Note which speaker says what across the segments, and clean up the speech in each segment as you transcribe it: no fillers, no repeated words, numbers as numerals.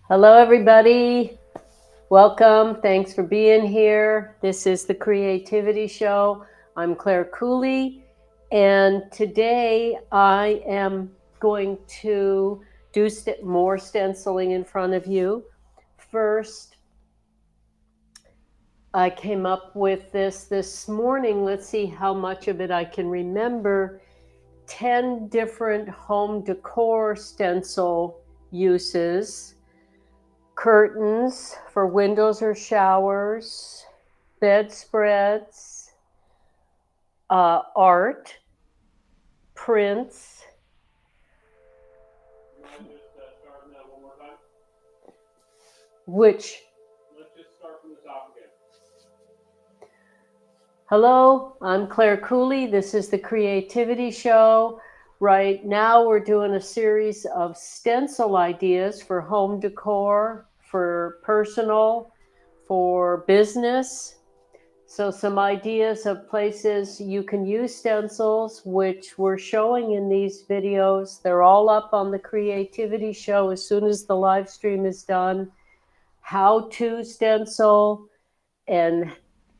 Speaker 1: Hello, everybody. Welcome. Thanks for being here. This is the Creativity Show. I'm Claire Cooley, and today I am going to do more stenciling in front of you. First, I came up with this morning. Let's see how much of it I can remember. 10 different home decor stencil uses. Curtains for windows or showers, bedspreads, art, prints.
Speaker 2: You want to just start from that one more time?
Speaker 1: Which,
Speaker 2: Let's just start from the top again.
Speaker 1: hello, I'm Claire Cooley. This is the Creativity Show. Right now we're doing a series of stencil ideas for home decor, for personal, for business. So some ideas of places you can use stencils, which we're showing in these videos. They're all up on the Creativity Show as soon as the live stream is done. How to stencil and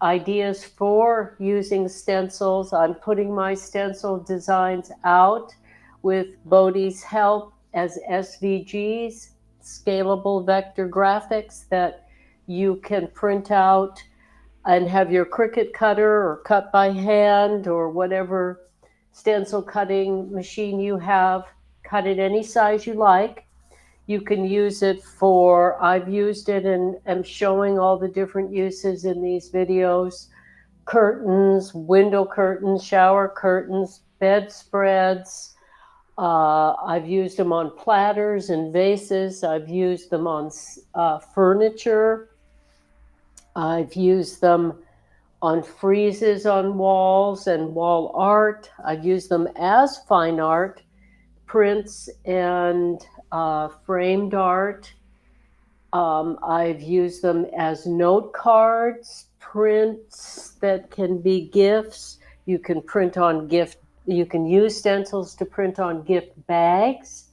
Speaker 1: ideas for using stencils. I'm putting my stencil designs out with Bodhi's help as SVGs, scalable vector graphics that you can print out and have your Cricut cutter or cut by hand or whatever stencil cutting machine you have, cut it any size you like. You can use it for, I've used it and am showing all the different uses in these videos. Curtains, window curtains, shower curtains, bedspreads. I've used them on platters and vases. I've used them on furniture. I've used them on friezes on walls and wall art. I've used them as fine art, prints and framed art. I've used them as note cards, prints that can be gifts. You can print on gift. You can use stencils to print on gift bags.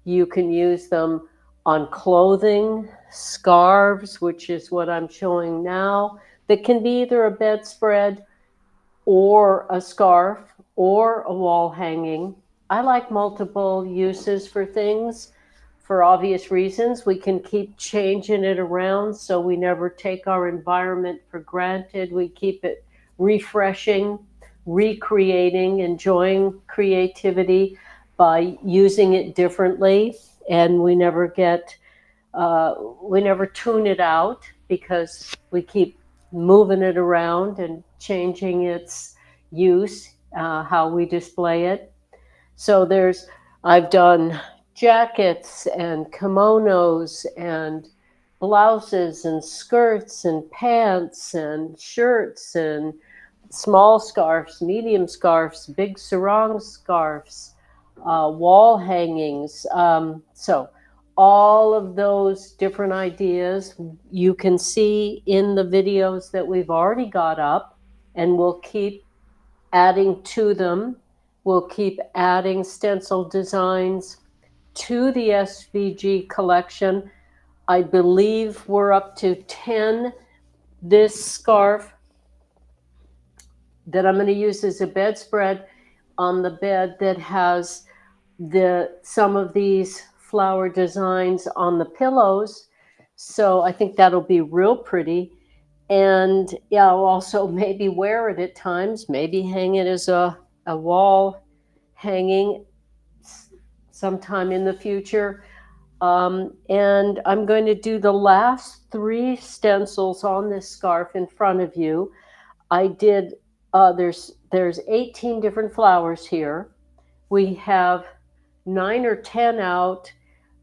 Speaker 1: You can use them on clothing, scarves, which is what I'm showing now, that can be either a bedspread or a scarf or a wall hanging. I like multiple uses for things for obvious reasons. We can keep changing it around so we never take our environment for granted. We keep it refreshing, recreating, enjoying creativity by using it differently, and we never tune it out because we keep moving it around and changing its use, how we display it. So I've done jackets and kimonos and blouses and skirts and pants and shirts and small scarves, medium scarves, big sarong scarves, wall hangings. So all of those different ideas you can see in the videos that we've already got up, and we'll keep adding to them. We'll keep adding stencil designs to the SVG collection. I believe we're up to 10. This scarf that I'm going to use as a bedspread on the bed that has some of these flower designs on the pillows. So I think that'll be real pretty. And yeah, I'll also maybe wear it at times, maybe hang it as a wall hanging sometime in the future. And I'm going to do the last 3 stencils on this scarf in front of you. I did, there's 18 different flowers here. We have 9 or 10 out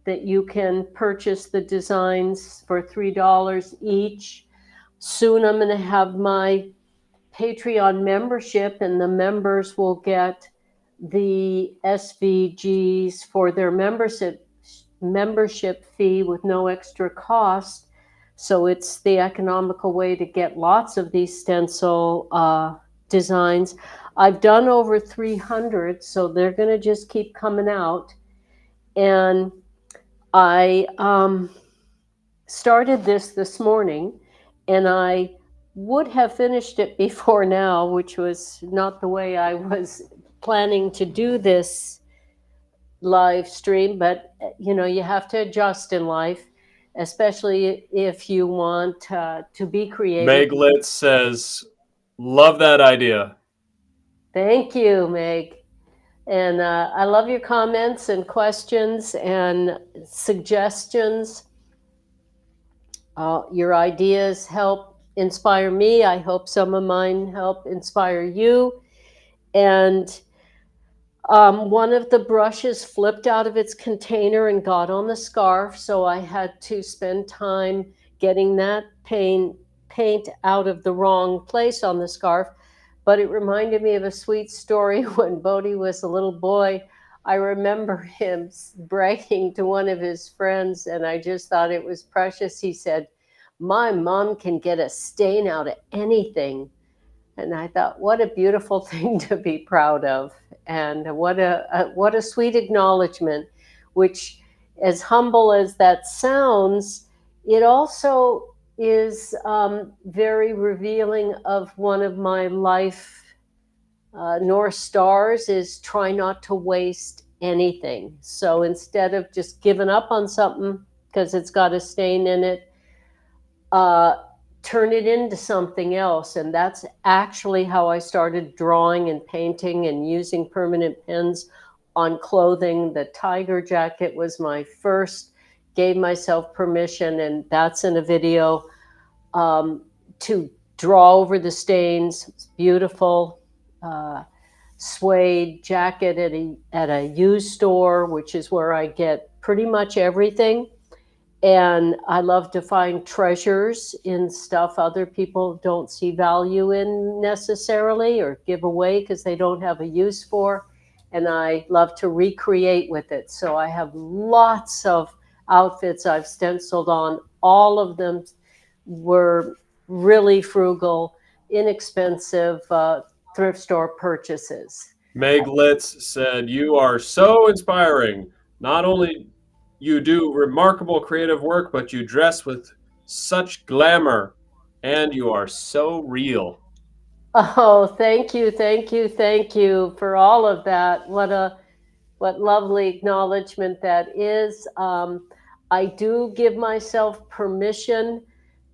Speaker 1: that you can purchase the designs for $3 each. Soon I'm going to have my Patreon membership, and the members will get the SVGs for their membership fee with no extra cost. So it's the economical way to get lots of these stencil designs. I've done over 300, so they're going to just keep coming out. And I started this morning, and I would have finished it before now, which was not the way I was planning to do this live stream, but you have to adjust in life, especially if you want to be creative.
Speaker 3: Meg Litz says, love that idea.
Speaker 1: Thank you, Meg. And I love your comments and questions and suggestions. Your ideas help inspire me. I hope some of mine help inspire you. And one of the brushes flipped out of its container and got on the scarf, so I had to spend time getting that paint out of the wrong place on the scarf. But it reminded me of a sweet story when Bodhi was a little boy. I remember him bragging to one of his friends, and I just thought it was precious. He said, "My mom can get a stain out of anything." And I thought, what a beautiful thing to be proud of, and what a sweet acknowledgement. Which, as humble as that sounds, it also is very revealing of one of my life North Stars is try not to waste anything. So instead of just giving up on something because it's got a stain in it, turn it into something else. And that's actually how I started drawing and painting and using permanent pens on clothing. The tiger jacket was my first, gave myself permission, and that's in a video, to draw over the stains. It's beautiful. Suede jacket at a used store, which is where I get pretty much everything. And I love to find treasures in stuff other people don't see value in necessarily, or give away because they don't have a use for. And I love to recreate with it. So I have lots of outfits I've stenciled on. All of them were really frugal, inexpensive thrift store purchases.
Speaker 3: Meg Litz said, you are so inspiring. Not only you do remarkable creative work, but you dress with such glamour, and you are so real.
Speaker 1: Oh, thank you, thank you, thank you for all of that. What lovely acknowledgement that is. I do give myself permission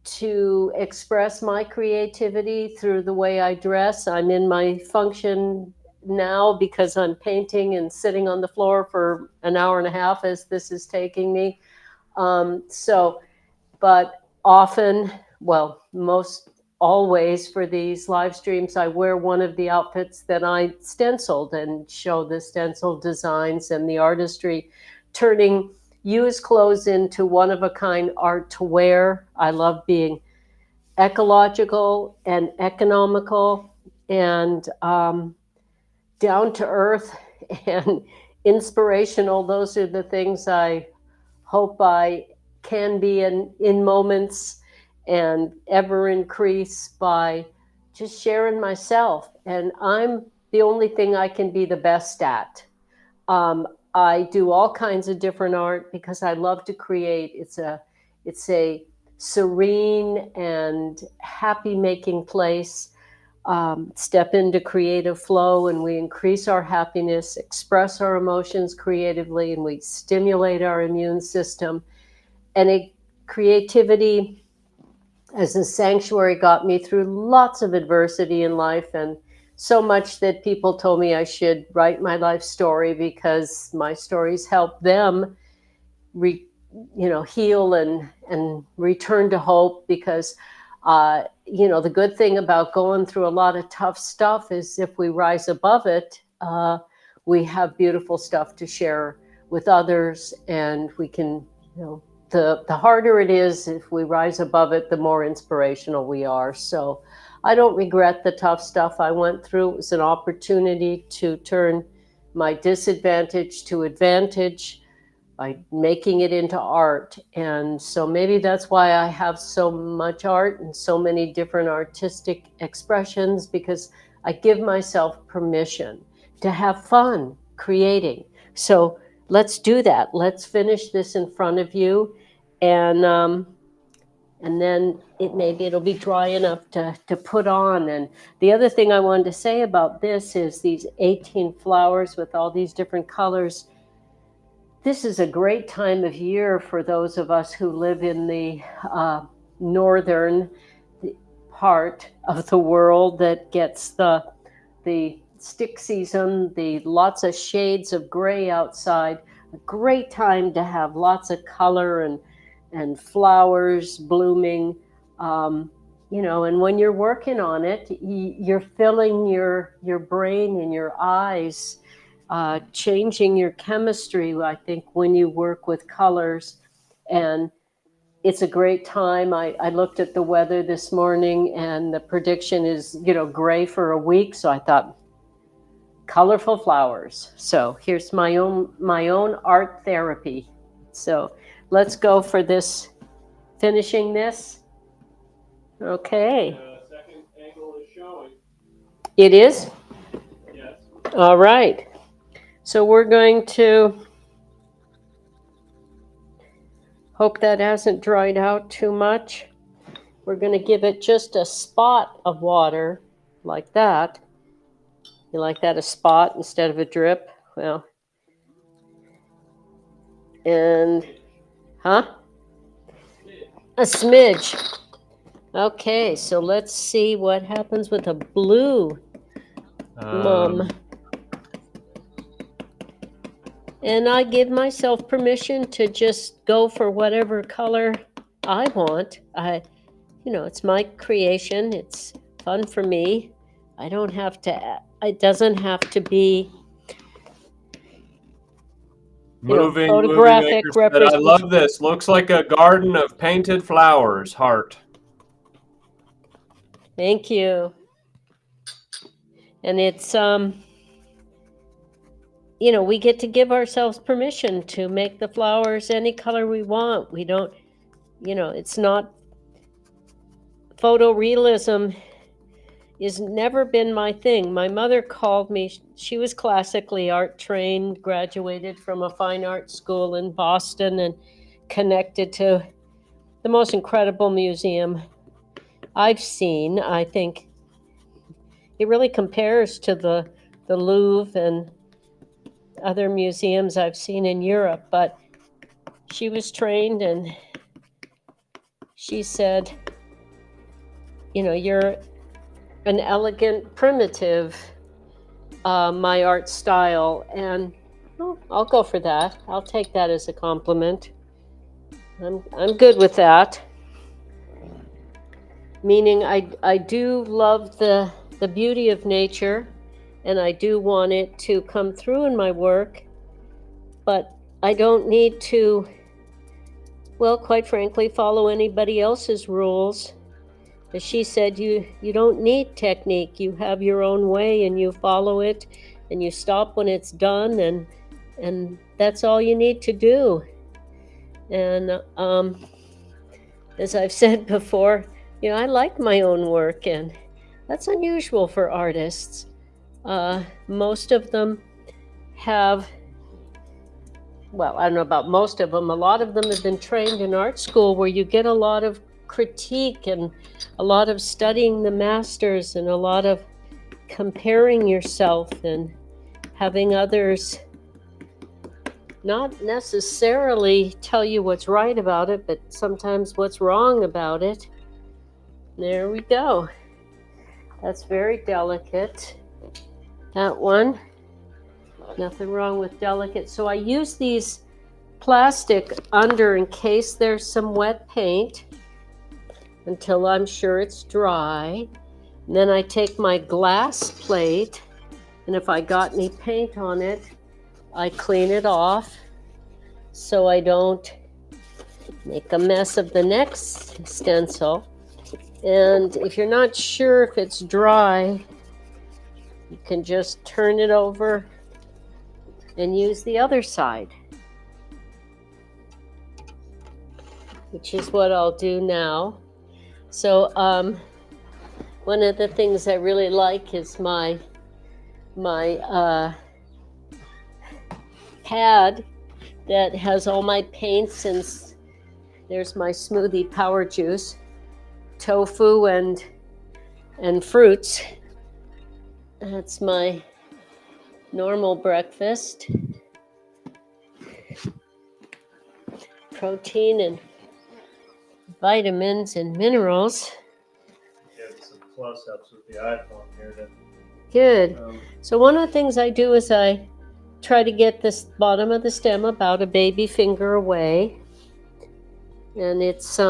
Speaker 1: to express my creativity through the way I dress. I'm in my function now because I'm painting and sitting on the floor for an hour and a half as this is taking me. But often, well, most always for these live streams, I wear one of the outfits that I stenciled and show the stencil designs and the artistry, turning used clothes into one-of-a-kind art to wear. I love being ecological and economical and down to earth and inspirational. Those are the things I hope I can be in moments, and ever increase by just sharing myself. And I'm the only thing I can be the best at. I do all kinds of different art because I love to create. It's a serene and happy making place. Step into creative flow, and we increase our happiness, express our emotions creatively, and we stimulate our immune system. And creativity as a sanctuary got me through lots of adversity in life, and so much that people told me I should write my life story because my stories help them heal and return to hope. Because the good thing about going through a lot of tough stuff is if we rise above it, we have beautiful stuff to share with others, and we can, the harder it is, if we rise above it, the more inspirational we are. So I don't regret the tough stuff I went through. It was an opportunity to turn my disadvantage to advantage by making it into art. And so maybe that's why I have so much art and so many different artistic expressions, because I give myself permission to have fun creating. So let's do that. Let's finish this in front of you. And and then maybe it'll be dry enough to put on. And the other thing I wanted to say about this is these 18 flowers with all these different colors. This is a great time of year for those of us who live in the northern part of the world that gets the stick season, the lots of shades of gray outside. A great time to have lots of color and flowers blooming. And when you're working on it, you're filling your brain and your eyes, changing your chemistry, I think, when you work with colors. And it's a great time. I looked at the weather this morning, and the prediction is, gray for a week. So I thought, colorful flowers. So here's my own art therapy. So let's go for this, finishing this. Okay.
Speaker 2: The second angle is showing.
Speaker 1: It is?
Speaker 2: Yes.
Speaker 1: All right. So we're going to hope that hasn't dried out too much. We're going to give it just a spot of water like that. You like that, a spot instead of a drip? Well, and, a smidge. Okay, so let's see what happens with a blue mum. And I give myself permission to just go for whatever color I want. It's my creation. It's fun for me. I don't have to, it doesn't have to be
Speaker 3: Movie
Speaker 1: photographic
Speaker 3: maker said, I love this. Looks like a garden of painted flowers. Heart.
Speaker 1: Thank you. And it's, we get to give ourselves permission to make the flowers any color we want. We don't, it's not, photorealism has never been my thing. My mother called me, she was classically art trained, graduated from a fine art school in Boston and connected to the most incredible museum I've seen. I think it really compares to the Louvre and other museums I've seen in Europe. But she was trained, and she said, you're an elegant primitive, my art style. And I'll go for that. I'll take that as a compliment. I'm good with that. Meaning I do love the beauty of nature, and I do want it to come through in my work, but I don't need to, well, quite frankly, follow anybody else's rules. As she said, you don't need technique. You have your own way, and you follow it, and you stop when it's done, and that's all you need to do. And as I've said before, I like my own work, and that's unusual for artists. Most of them have, well, I don't know about most of them, a lot of them have been trained in art school where you get a lot of critique and a lot of studying the masters and a lot of comparing yourself and having others not necessarily tell you what's right about it, but sometimes what's wrong about it. There we go. That's very delicate. That one, nothing wrong with delicate. So I use these plastic under in case there's some wet paint until I'm sure it's dry. And then I take my glass plate, and if I got any paint on it, I clean it off so I don't make a mess of the next stencil. And if you're not sure if it's dry, you can just turn it over and use the other side, which is what I'll do now. So one of the things I really like is my pad that has all my paints and There's my smoothie power juice, tofu and fruits. That's my normal breakfast. Protein and vitamins and minerals.
Speaker 2: Get some close-ups with the iPhone here.
Speaker 1: Good. So one of the things I do is I try to get this bottom of the stem about a baby finger away. And it's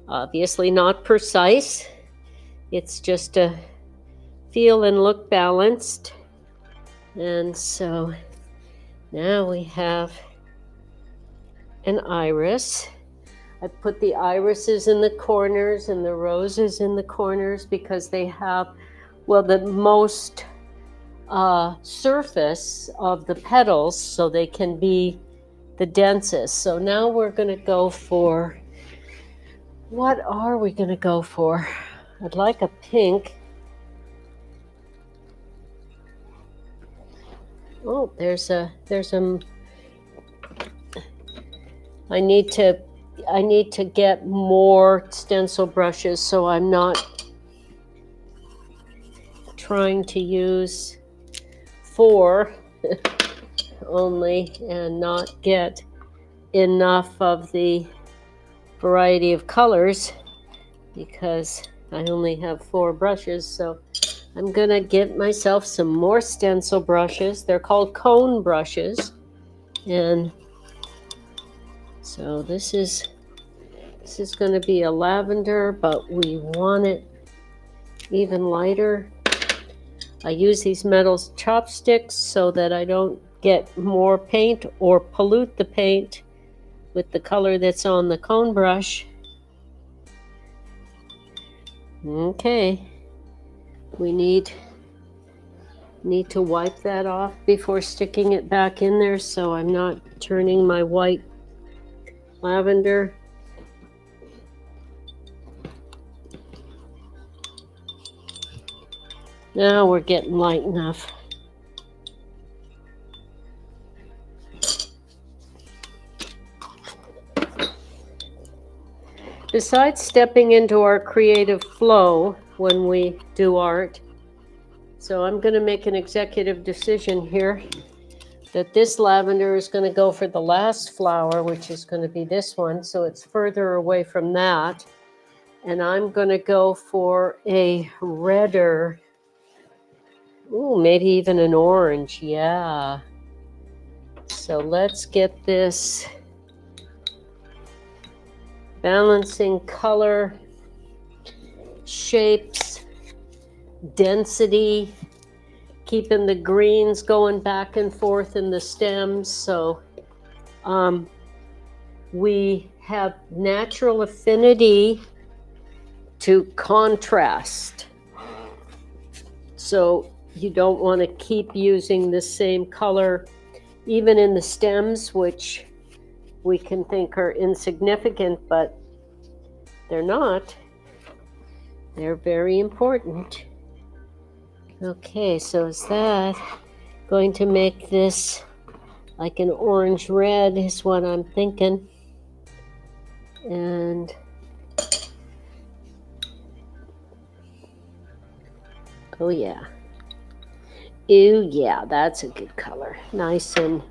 Speaker 1: obviously not precise. It's just to feel and look balanced. And so now we have an iris. I put the irises in the corners and the roses in the corners because they have, well, the most surface of the petals, so they can be the densest. So now we're going to go for, what are we going to go for? I'd like a pink. Oh, there's a I need to get more stencil brushes, so I'm not trying to use 4 only and not get enough of the variety of colors because I only have 4 brushes. So I'm gonna get myself some more stencil brushes. They're called cone brushes. And so this is going to be a lavender, but we want it even lighter. I use these metal chopsticks so that I don't get more paint or pollute the paint with the color that's on the cone brush. Okay, we need to wipe that off before sticking it back in there so I'm not turning my white lavender. Now we're getting light enough. Besides stepping into our creative flow when we do art, so I'm going to make an executive decision here that this lavender is going to go for the last flower, which is going to be this one, so it's further away from that. And I'm going to go for a redder, ooh, maybe even an orange, yeah. So let's get this balancing color, shapes, density, keeping the greens going back and forth in the stems. So we have natural affinity to contrast. So you don't want to keep using the same color even in the stems, which we can think are insignificant, but they're not. They're very important. Okay, so is that going to make this like an orange red is what I'm thinking. And oh yeah. Ooh yeah, that's a good color. Nice and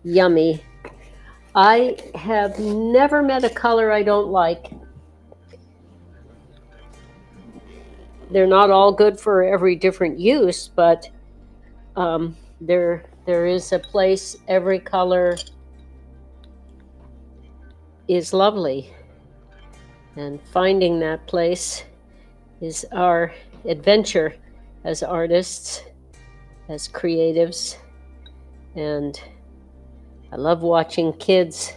Speaker 1: yummy. I have never met a color I don't like. They're not all good for every different use, but there is a place. Every color is lovely, and finding that place is our adventure as artists, as creatives. And I love watching kids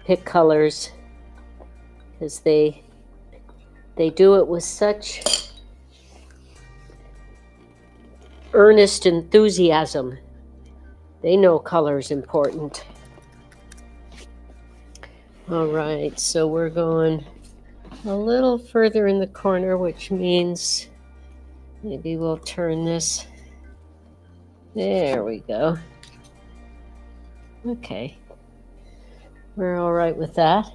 Speaker 1: pick colors because they do it with such earnest enthusiasm. They know color is important. All right, so we're going a little further in the corner, which means maybe we'll turn this. There we go. Okay. We're all right with that.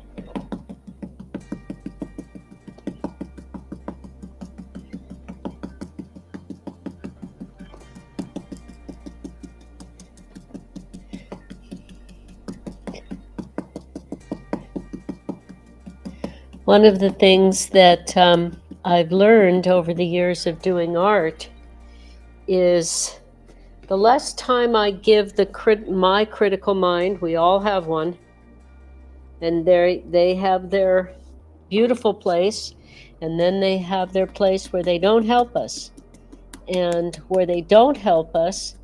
Speaker 1: One of the things that I've learned over the years of doing art is the less time I give my critical mind, we all have one, and they have their beautiful place, and then they have their place where they don't help us. And where they don't help us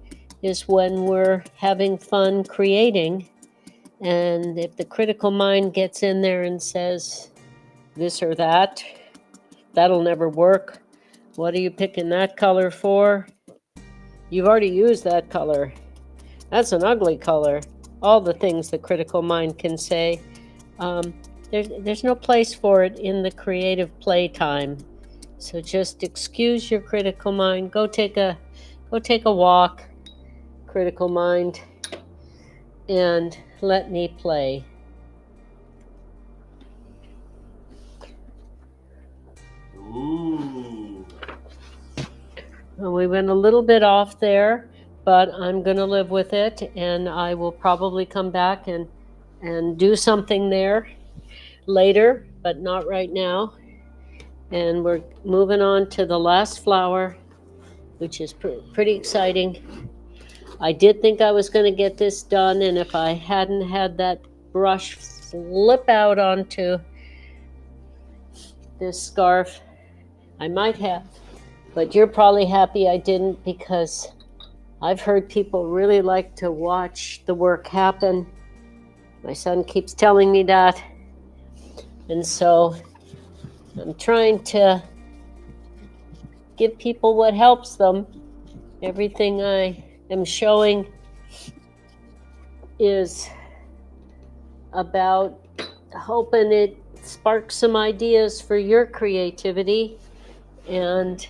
Speaker 1: is when we're having fun creating. And if the critical mind gets in there and says this or that, that'll never work. What are you picking that color for? You've already used that color. That's an ugly color. All the things the critical mind can say. There's no place for it in the creative playtime. So just excuse your critical mind. Go take a walk, critical mind, and let me play.
Speaker 3: Ooh.
Speaker 1: Well, we went a little bit off there, but I'm going to live with it, and I will probably come back and do something there later, but not right now. And we're moving on to the last flower, which is pretty exciting. I did think I was going to get this done, and if I hadn't had that brush slip out onto this scarf, I might have. But you're probably happy I didn't, because I've heard people really like to watch the work happen. My son keeps telling me that. And so I'm trying to give people what helps them. Everything I am showing is about hoping it sparks some ideas for your creativity and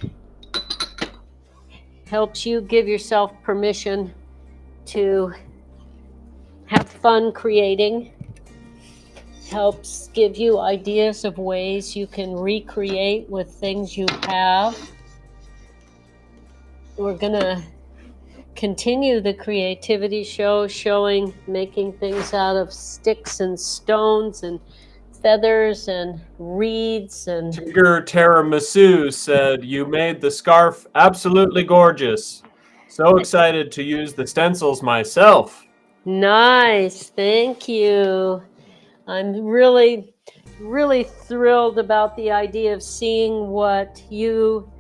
Speaker 1: helps you give yourself permission to have fun creating, helps give you ideas of ways you can recreate with things you have. We're gonna continue the creativity show, showing making things out of sticks and stones and feathers and reeds. And
Speaker 3: Tigger Tiramisu said, "You made the scarf absolutely gorgeous. So excited to use the stencils myself."
Speaker 1: nice, thank you. I'm really thrilled about the idea of seeing what you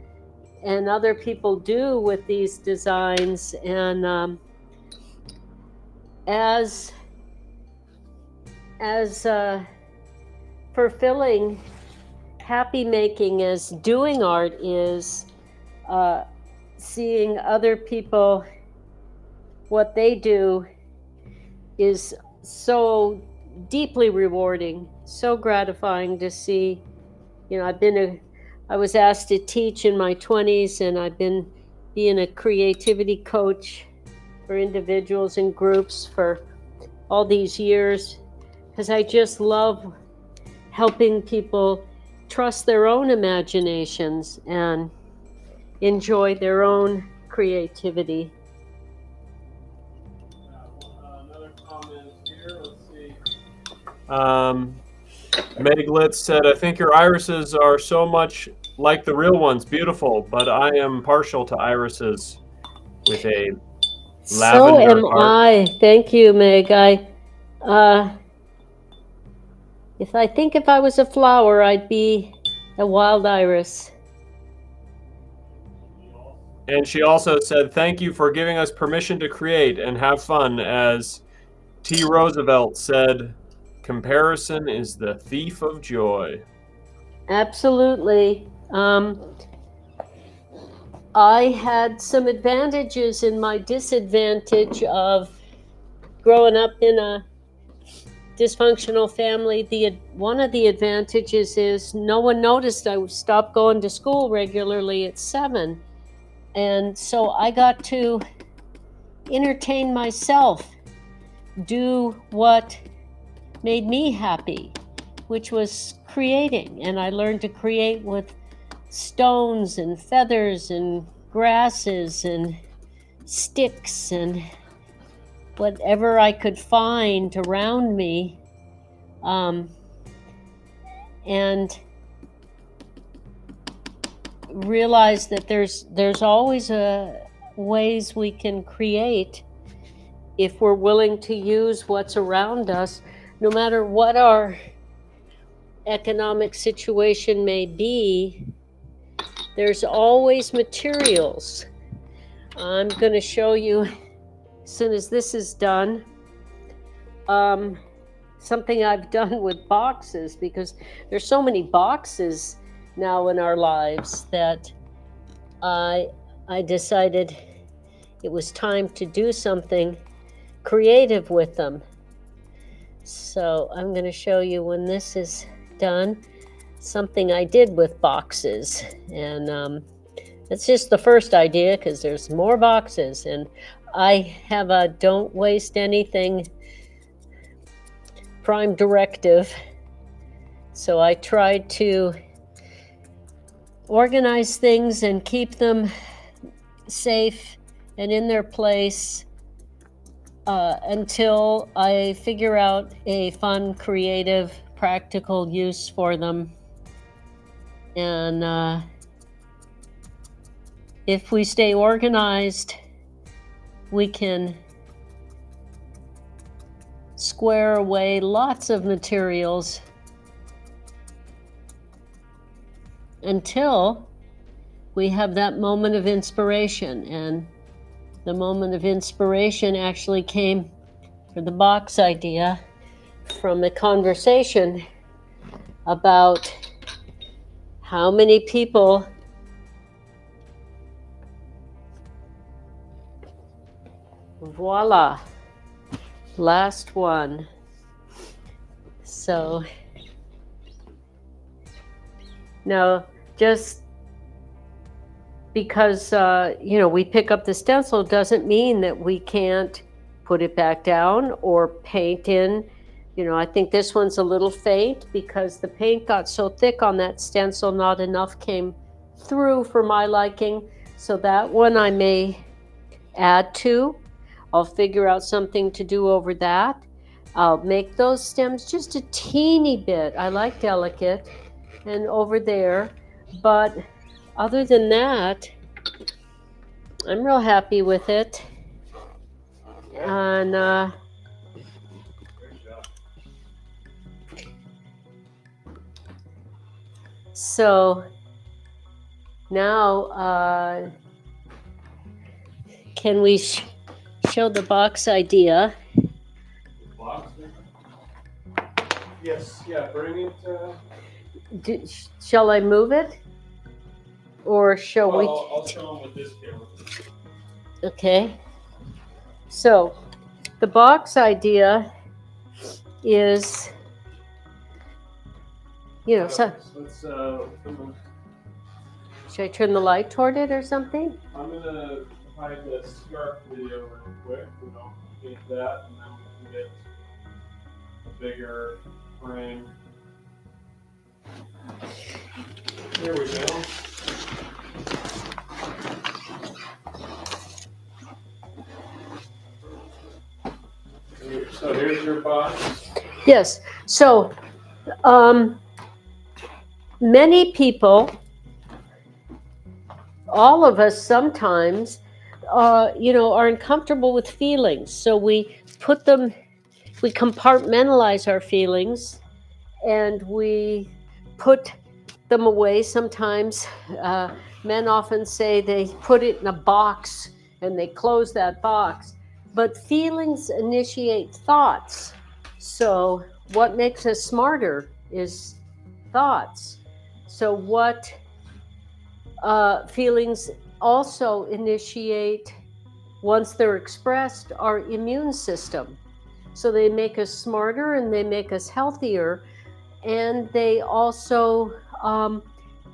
Speaker 1: and other people do with these designs, and as fulfilling happy making as doing art is, seeing other people, what they do is so deeply rewarding, so gratifying to see. You know, I was asked to teach in my 20s, and I've been being a creativity coach for individuals and groups for all these years, because I just love helping people trust their own imaginations and enjoy their own creativity.
Speaker 3: Another comment here. Let's see. Meglitz said, "I think your irises are so much like the real ones. Beautiful, but I am partial to irises," with a
Speaker 1: So
Speaker 3: lavender
Speaker 1: am
Speaker 3: heart.
Speaker 1: I. Thank you, Meg. If I was a flower, I'd be a wild iris.
Speaker 3: And she also said, "Thank you for giving us permission to create and have fun." As T. Roosevelt said, "Comparison is the thief of joy."
Speaker 1: Absolutely. I had some advantages in my disadvantage of growing up in a dysfunctional family. One of the advantages is no one noticed I stopped going to school regularly at 7. And so I got to entertain myself, do what made me happy, which was creating. And I learned to create with stones and feathers and grasses and sticks and whatever I could find around me. And realize that there's always ways we can create if we're willing to use what's around us, no matter what our economic situation may be. There's always materials. I'm going to show you, as soon as this is done, something I've done with boxes, because there's so many boxes now in our lives that I decided it was time to do something creative with them. So I'm going to show you, when this is done, something I did with boxes. And it's just the first idea, because there's more boxes. And I have a don't waste anything prime directive. So I tried to organize things and keep them safe and in their place until I figure out a fun, creative, practical use for them. And if we stay organized, we can square away lots of materials until we have that moment of inspiration. And the moment of inspiration actually came, for the box idea, from a conversation about how many people voila, last one. So now, just because we pick up the stencil doesn't mean that we can't put it back down or paint in. I think this one's a little faint because the paint got so thick on that stencil, not enough came through for my liking. So that one I may add to. I'll figure out something to do over that. I'll make those stems just a teeny bit. I like delicate. And over there. But other than that, I'm real happy with it. And so now, can we show the box idea?
Speaker 3: Box? Yes, yeah, bring it.
Speaker 1: Shall I move it? Or shall we?
Speaker 3: I'll show them with this camera.
Speaker 1: Okay. So the box idea is, so
Speaker 3: Let's,
Speaker 1: should I turn the light toward it or something?
Speaker 3: I'm going to hide the scarf video real quick. We don't need that, and then we can get a bigger frame. Here we go. So here's your box.
Speaker 1: Yes. So many people, all of us sometimes, are uncomfortable with feelings. So we compartmentalize our feelings and we put them away. Sometimes men often say they put it in a box and they close that box. But feelings initiate thoughts. So what makes us smarter is thoughts. So what feelings also initiate, once they're expressed, our immune system. So they make us smarter and they make us healthier. And they also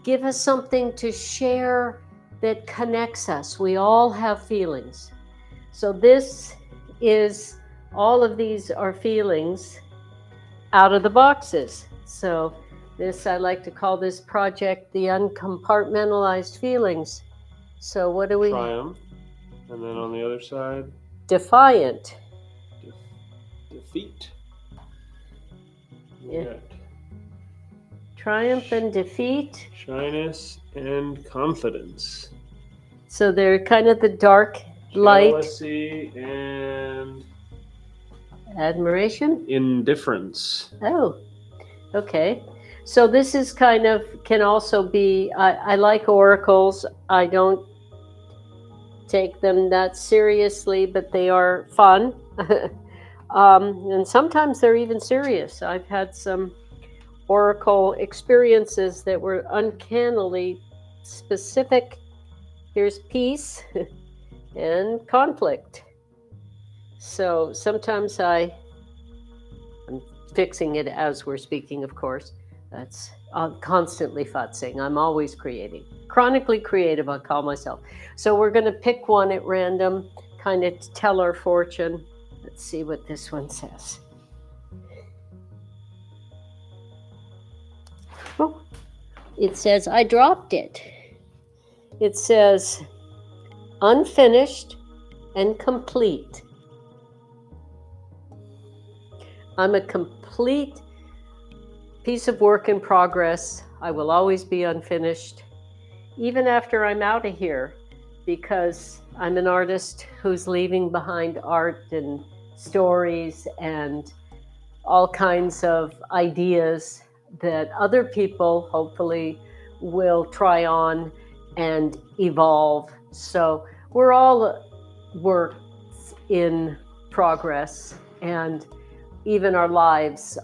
Speaker 1: give us something to share that connects us. We all have feelings. So all of these are feelings. out of the boxes. So this, I like to call this project the uncompartmentalized feelings. So what do we?
Speaker 3: Triumph. And then on the other side,
Speaker 1: Defiant.
Speaker 3: defeat.
Speaker 1: Yeah.
Speaker 3: Got
Speaker 1: Triumph and defeat.
Speaker 3: shyness and confidence.
Speaker 1: So they're kind of the dark light.
Speaker 3: Jealousy and
Speaker 1: Admiration.
Speaker 3: indifference.
Speaker 1: Oh, okay. So this is kind of, can also be, I like oracles. I don't take them that seriously, but they are fun. And sometimes they're even serious. I've had some oracle experiences that were uncannily specific. Here's peace and conflict. So sometimes I'm fixing it as we're speaking, of course. That's constantly futzing. I'm always creating. Chronically creative, I call myself. So we're going to pick one at random, kind of to tell our fortune. Let's see what this one says. Oh, it says, I dropped it. It says, unfinished and complete. I'm a complete piece of work in progress. I will always be unfinished, even after I'm out of here, because I'm an artist who's leaving behind art and stories and all kinds of ideas that other people hopefully will try on and evolve. So we're all works in progress, and even our lives,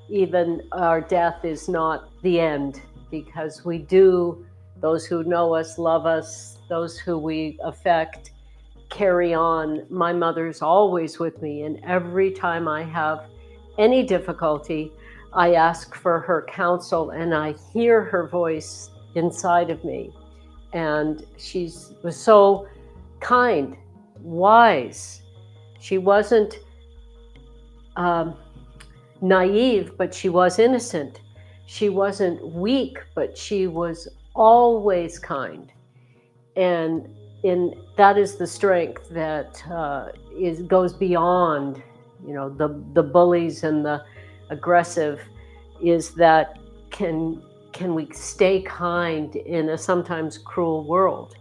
Speaker 1: even our death is not the end, because we do, those who know us, love us, those who we affect, carry on. My mother's always with me, and every time I have any difficulty, I ask for her counsel, and I hear her voice inside of me. And she was so kind, wise. She wasn't naive, but she was innocent. She wasn't weak, but she was always kind. And that is the strength that goes beyond, the bullies and the aggressive, is that can we stay kind in a sometimes cruel world?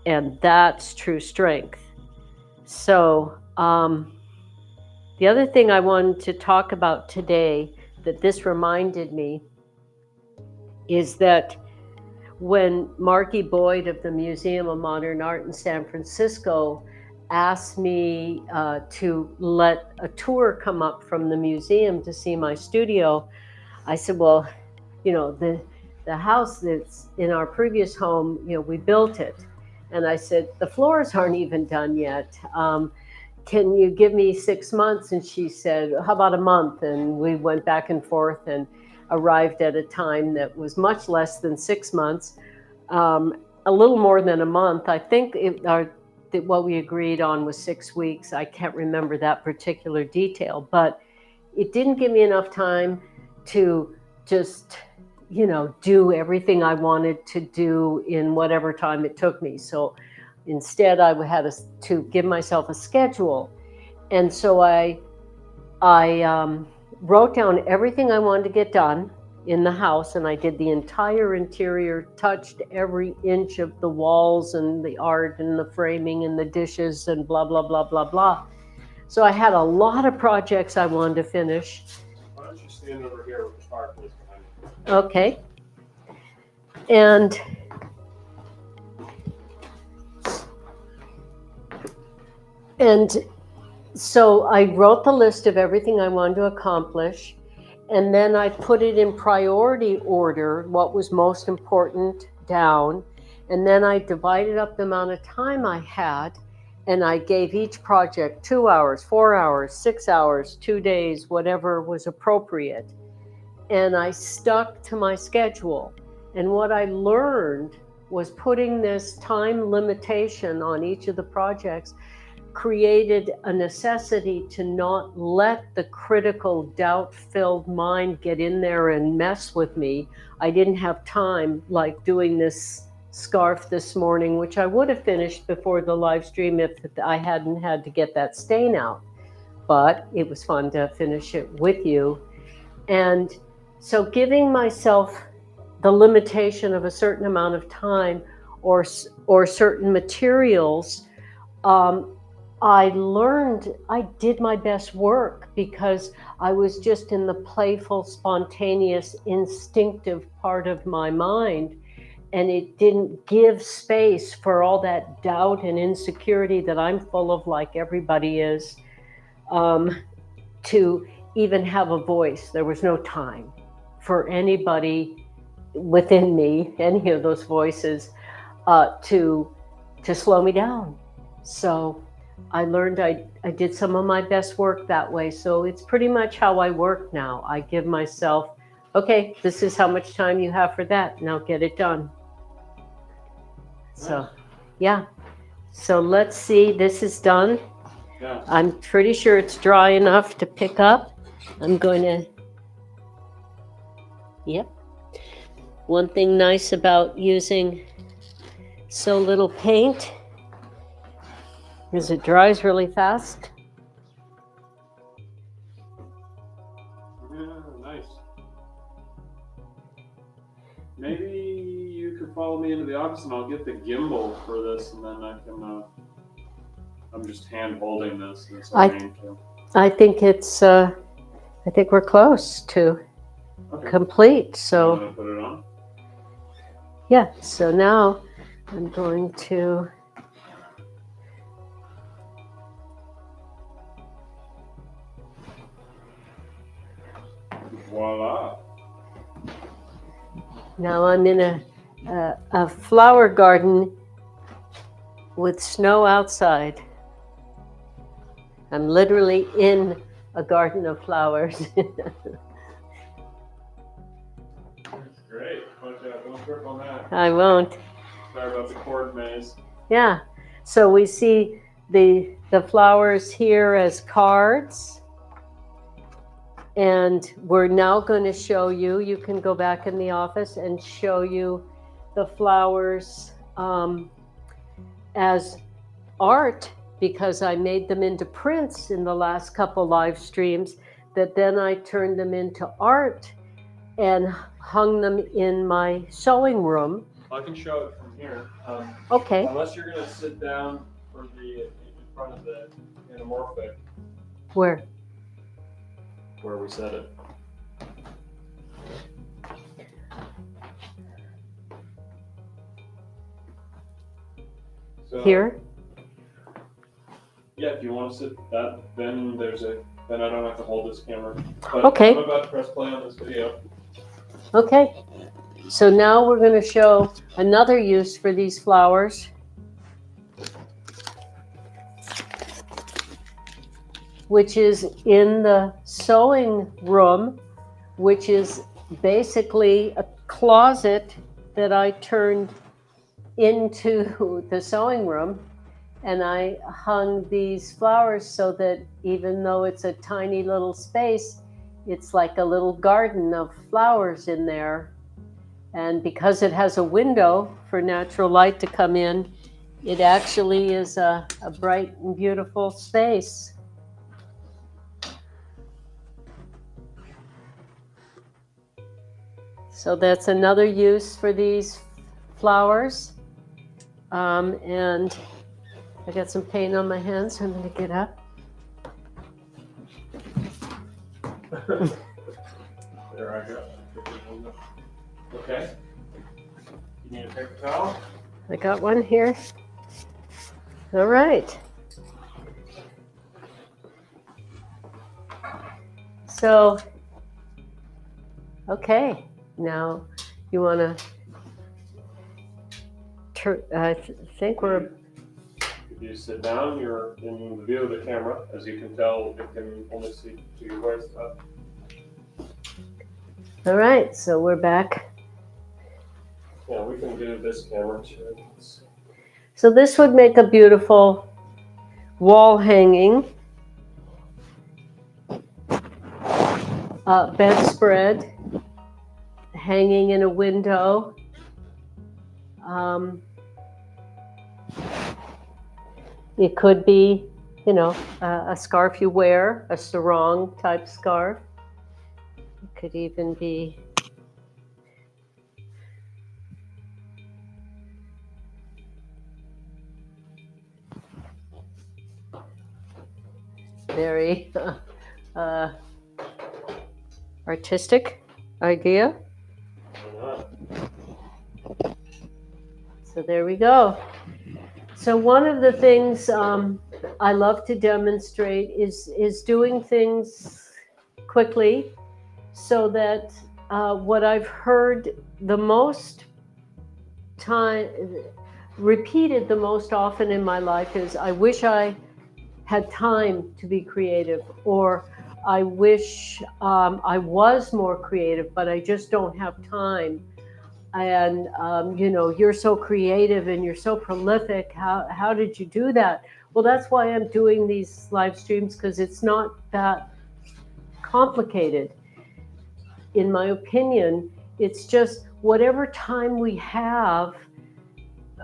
Speaker 1: And that's true strength. So the other thing I wanted to talk about today that this reminded me is that when Marky Boyd of the Museum of Modern Art in San Francisco asked me to let a tour come up from the museum to see my studio, I said, well, the house that's in our previous home, we built it. And I said, the floors aren't even done yet. Can you give me 6 months? And she said, how about a month? And we went back and forth and arrived at a time that was much less than 6 months, a little more than a month. I think what we agreed on was 6 weeks. I can't remember that particular detail, but it didn't give me enough time to just, do everything I wanted to do in whatever time it took me. So instead, I had to give myself a schedule. And so I wrote down everything I wanted to get done in the house, and I did the entire interior, touched every inch of the walls and the art and the framing and the dishes and blah, blah, blah, blah, blah. So I had a lot of projects I wanted to finish.
Speaker 3: Why don't you stand over here with the fireplace behind you?
Speaker 1: Okay. And so I wrote the list of everything I wanted to accomplish, and then I put it in priority order, what was most important down, and then I divided up the amount of time I had, and I gave each project 2 hours, 4 hours, 6 hours, 2 days, whatever was appropriate. And I stuck to my schedule. And what I learned was putting this time limitation on each of the projects created a necessity to not let the critical, doubt-filled mind get in there and mess with me. I didn't have time, like doing this scarf this morning, which I would have finished before the live stream if I hadn't had to get that stain out. But it was fun to finish it with you. And so giving myself the limitation of a certain amount of time or certain materials, I learned, I did my best work because I was just in the playful, spontaneous, instinctive part of my mind. And it didn't give space for all that doubt and insecurity that I'm full of, like everybody is, to even have a voice. There was no time for anybody within me, any of those voices, to slow me down. So I learned I did some of my best work that way. So it's pretty much how I work now. I give myself, okay, this is how much time you have for that. Now get it done. So, yeah. So let's see, this is done.
Speaker 3: Yeah.
Speaker 1: I'm pretty sure it's dry enough to pick up. I'm going to, yep. One thing nice about using so little paint is it dries really fast.
Speaker 3: Yeah, nice. Maybe you could follow me into the office and I'll get the gimbal for this, and then I can. I'm just hand holding this.
Speaker 1: I think it's. I think we're close to complete. So.
Speaker 3: I'm gonna put it on.
Speaker 1: Yeah. So now I'm going to.
Speaker 3: Voila.
Speaker 1: Now I'm in a flower garden with snow outside. I'm literally in a garden of flowers.
Speaker 3: That's great. Watch out, don't trip on that.
Speaker 1: I won't.
Speaker 3: Sorry about the cord maze.
Speaker 1: Yeah. So we see the flowers here as cards. And we're now going to show you, you can go back in the office and show you the flowers as art, because I made them into prints in the last couple live streams, that then I turned them into art and hung them in my sewing room.
Speaker 3: I can show it from here.
Speaker 1: Okay.
Speaker 3: Unless you're going to sit down for in front of the anamorphic.
Speaker 1: Where?
Speaker 3: Where we set it. So,
Speaker 1: Here?
Speaker 3: Yeah, if you want to sit that, then I don't have to hold this camera. But
Speaker 1: Okay.
Speaker 3: I'm about to press play on this video.
Speaker 1: Okay. So now we're going to show another use for these flowers. Which is in the sewing room, which is basically a closet that I turned into the sewing room. And I hung these flowers so that even though it's a tiny little space, it's like a little garden of flowers in there. And because it has a window for natural light to come in, it actually is a bright and beautiful space. So that's another use for these flowers. And I got some paint on my hands, so I'm going to get up.
Speaker 3: There I go. Okay. You need a paper towel?
Speaker 1: I got one here. All right. So, okay. Now, you want to, I think we're,
Speaker 3: If you sit down, you're in the view of the camera. As you can tell, it can only see to your waist up.
Speaker 1: all right, so we're back.
Speaker 3: Yeah, we can do this camera too.
Speaker 1: So this would make a beautiful wall hanging, bedspread hanging in a window. It could be, you know, a scarf you wear, a sarong type scarf. It could even be very artistic idea. So there we go. So one of the things I love to demonstrate is doing things quickly, so that what I've heard the most time, repeated the most often in my life, is I wish I had time to be creative, or I wish I was more creative, but I just don't have time. And you know, you're so creative and you're so prolific. How did you do that? Well, that's why I'm doing these live streams, because it's not that complicated. In my opinion, it's just whatever time we have,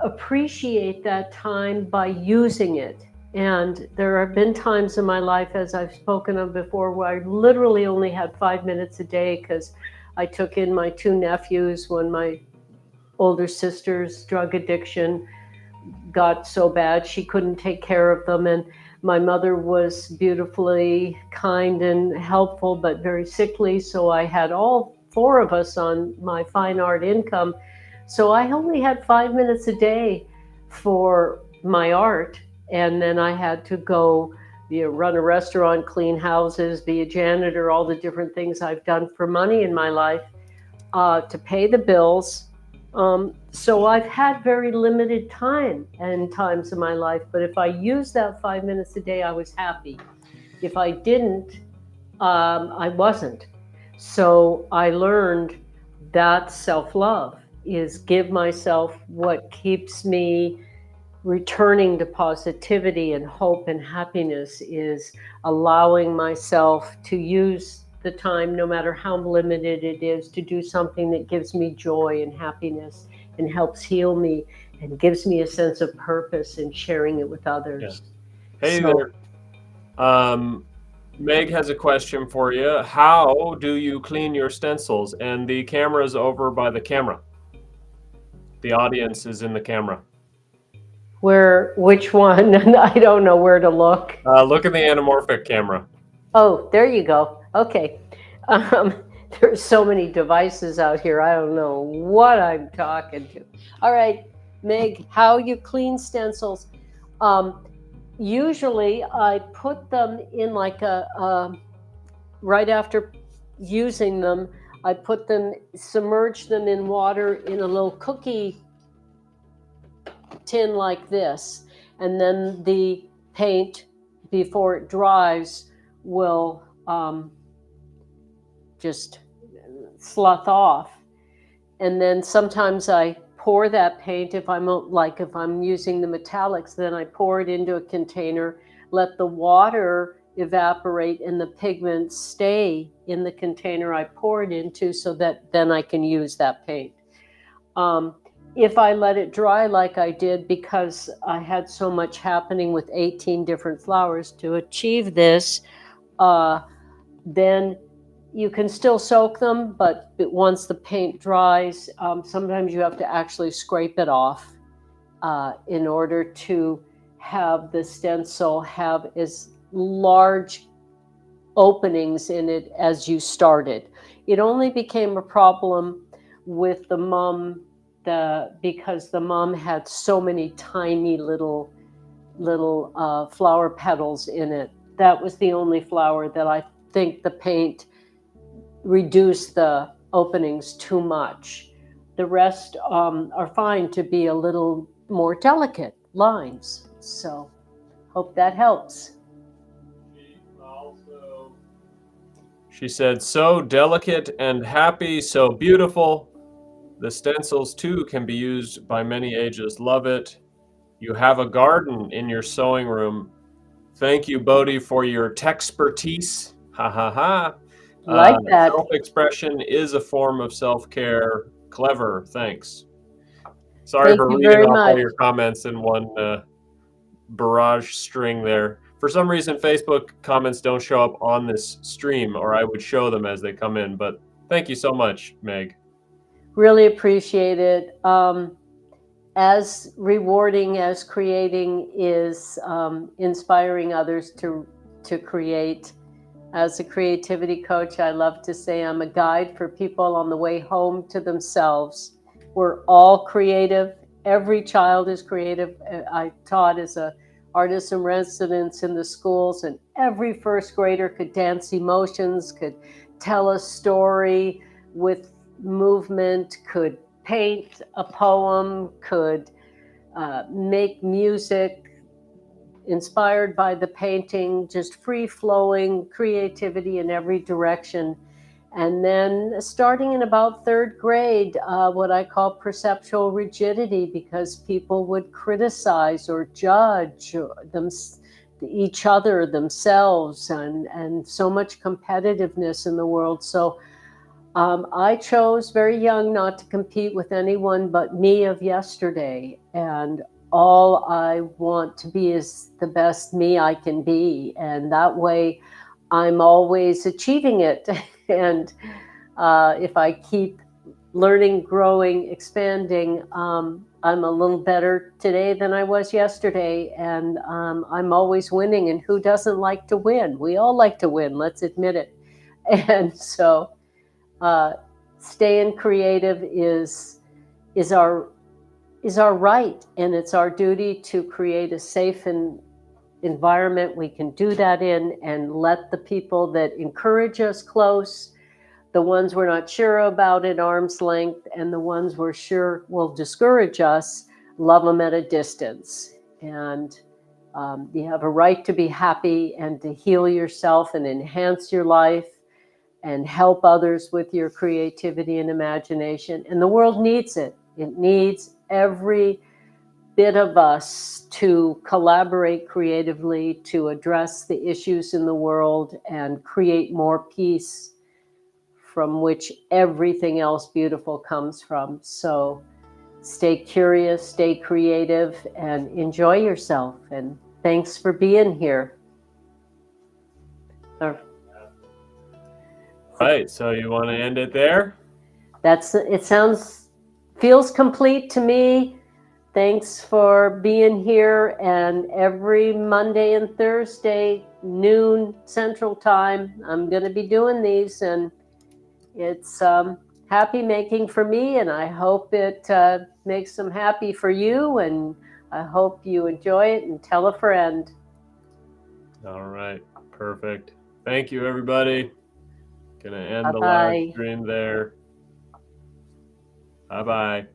Speaker 1: appreciate that time by using it. And there have been times in my life, as I've spoken of before, where I literally only had 5 minutes a day, because I took in my 2 nephews when my older sister's drug addiction got so bad she couldn't take care of them. And my mother was beautifully kind and helpful, but very sickly. So I had all 4 of us on my fine art income. So I only had 5 minutes a day for my art. And then I had to go, you know, run a restaurant, clean houses, be a janitor, all the different things I've done for money in my life, to pay the bills. So I've had very limited time and times in my life, but if I used that 5 minutes a day, I was happy. If I didn't, I wasn't. So I learned that self-love is give myself what keeps me returning to positivity and hope and happiness, is allowing myself to use the time, no matter how limited it is, to do something that gives me joy and happiness and helps heal me and gives me a sense of purpose, and sharing it with others.
Speaker 3: Yeah. Hey
Speaker 1: So,
Speaker 3: there. Meg has a question for you. How do you clean your stencils? And the camera's over by the camera. The audience is in the camera.
Speaker 1: which one? I don't know where to look.
Speaker 3: Look at the anamorphic camera.
Speaker 1: Oh, there you go. Okay. There's so many devices out here. I don't know what I'm talking to. All right, Meg, how you clean stencils. Usually I put them in like right after using them, I submerge them in water in a little cookie tin like this. And then the paint, before it dries, will just slough off. And then sometimes I pour that paint, if I'm using the metallics, then I pour it into a container, let the water evaporate and the pigments stay in the container I pour it into, so that then I can use that paint. If I let it dry like I did, because I had so much happening with 18 different flowers to achieve this, then you can still soak them, but once the paint dries, sometimes you have to actually scrape it off in order to have the stencil have as large openings in it as you started. It only became a problem with the mum, because the mum had so many tiny little flower petals in it. That was the only flower that I think the paint reduced the openings too much. The rest are fine to be a little more delicate lines. So hope that helps.
Speaker 3: She said, so delicate and happy, so beautiful. The stencils too can be used by many ages. Love it. You have a garden in your sewing room. Thank you, Bodhi, for your texpertise. Ha ha ha.
Speaker 1: Like that.
Speaker 3: Self-expression is a form of self-care. Clever. Thanks. Sorry
Speaker 1: Thank
Speaker 3: for
Speaker 1: you
Speaker 3: reading
Speaker 1: very
Speaker 3: off all
Speaker 1: much.
Speaker 3: your comments in one barrage string there. For some reason, Facebook comments don't show up on this stream, or I would show them as they come in. But thank you so much, Meg.
Speaker 1: Really appreciate it. As rewarding as creating is inspiring others to create. As a creativity coach, I love to say I'm a guide for people on the way home to themselves. We're all creative. Every child is creative. I taught as a artist in residence in the schools, and every first grader could dance emotions, could tell a story with movement, could paint a poem, could make music inspired by the painting, just free-flowing creativity in every direction. And then starting in about third grade, what I call perceptual rigidity, because people would criticize or judge each other, themselves, and so much competitiveness in the world. So I chose very young not to compete with anyone but me of yesterday. And all I want to be is the best me I can be. And that way I'm always achieving it. And if I keep learning, growing, expanding, I'm a little better today than I was yesterday. And I'm always winning. And who doesn't like to win? We all like to win, let's admit it. And so staying creative is our right, and it's our duty to create a safe environment we can do that in, and let the people that encourage us close, the ones we're not sure about at arm's length, and the ones we're sure will discourage us, love them at a distance. And you have a right to be happy and to heal yourself and enhance your life and help others with your creativity and imagination. And the world needs it. It needs every bit of us to collaborate creatively to address the issues in the world and create more peace, from which everything else beautiful comes from. So stay curious, stay creative, and enjoy yourself. And thanks for being here.
Speaker 3: Right. So you want to end it there?
Speaker 1: Feels complete to me. Thanks for being here. And every Monday and Thursday, noon Central Time, I'm going to be doing these, and it's happy making for me, and I hope it makes them happy for you, and I hope you enjoy it and tell a friend.
Speaker 3: All right. Perfect. Thank you, everybody. Gonna end the live
Speaker 1: Bye-bye.
Speaker 3: stream there. Bye-bye.